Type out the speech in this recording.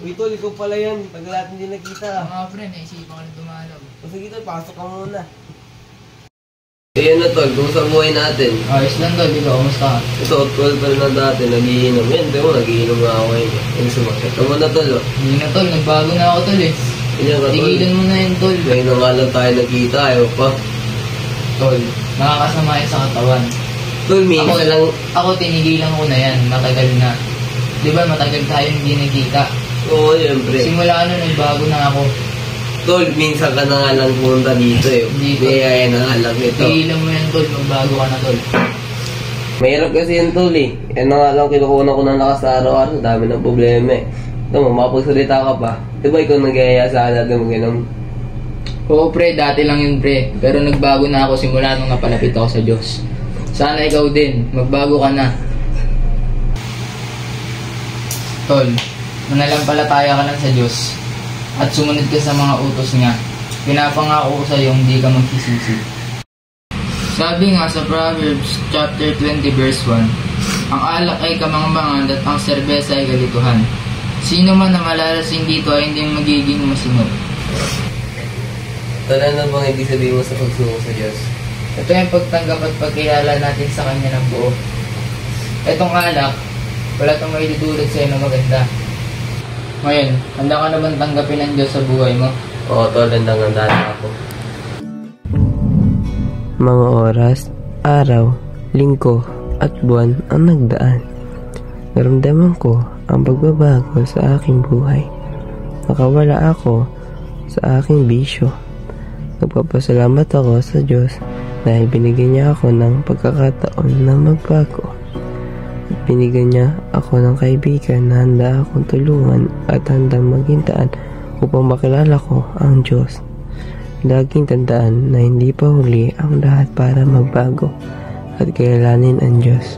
Uy, tol, ikaw pala yan. Tagal natin hindi nakita. Mga pre, naisipan ko na dumalaw. O sige, tol, pasok ka muna. Ayan na, tol. Kumusta buhay natin? Ayos lang tol, ikaw, kamusta ka? Ito, 12 pa rin na dati. Nagiinom. Yan, di mo, nagiinom nga ako ngayon. Yung sumakit. Ito muna, tol, oh. Hindi na tol, nagbago na ako tol eh. Ganyan ka, tol. Tigilan mo na yun tol. Ngayon na nga lang tayo nakita, ayaw pa. Tol, nakakasama yan sa katawan. Tol, minsan lang. Ako tinigilan ko na yan, matagal na. Di ba matagal tayo hindi nagkita? Oo, siyempre. Simula ano, nagbago na ako. Tol, minsan ka na nga lang pumunta dito eh. Dito. Kaya na nga lang ito. Tigilan mo yan tol, magbago ka na tol. Mahirap kasi yan, tol eh. Yan na nga lang, kinukunan ko ng lakas sa araw-araw. Dami ng problema eh. Ito mo, makapagsalita ka pa. Di ba ikaw nag-iaya sa akin natin mag-inom? Oo pre, dati lang yun pre. Pero nagbago na ako simula nung napalapit ako sa Diyos. Sana ikaw din, magbago ka na. Tol, manalampalataya ka lang sa Diyos at sumunod ka sa mga utos niya. Pinapangako ko sa iyo hindi ka magsisisi. Sabi nga sa Proverbs chapter 20 verse 1, ang alak ay kamangmangan at ang serbesa ay kalituhan. Sino man na malalasing dito ay hindi magiging masinop. Tol, ano bang ibig sabihin mo sa pagsungo sa Diyos? Ito yung pagtanggap at pagkilala natin sa Kanya ng buo. Itong alak, wala itong may dudulot sa'yo na maganda. Ngayon, handa ka naman tanggapin ng Diyos sa buhay mo? Oo, tol, handang-handa na ako. Mga oras, araw, linggo, at buwan ang nagdaan. Naramdaman ko ang pagbabago sa aking buhay. Nakawala ako sa aking bisyo. Nagpapasalamat ako sa Diyos dahil binigyan niya ako ng pagkakataon na magbago. At binigyan niya ako ng kaibigan na handa akong tulungan at handang magintaan upang makilala ko ang Diyos. Laging tandaan na hindi pa huli ang lahat para magbago at kilalanin ang Diyos.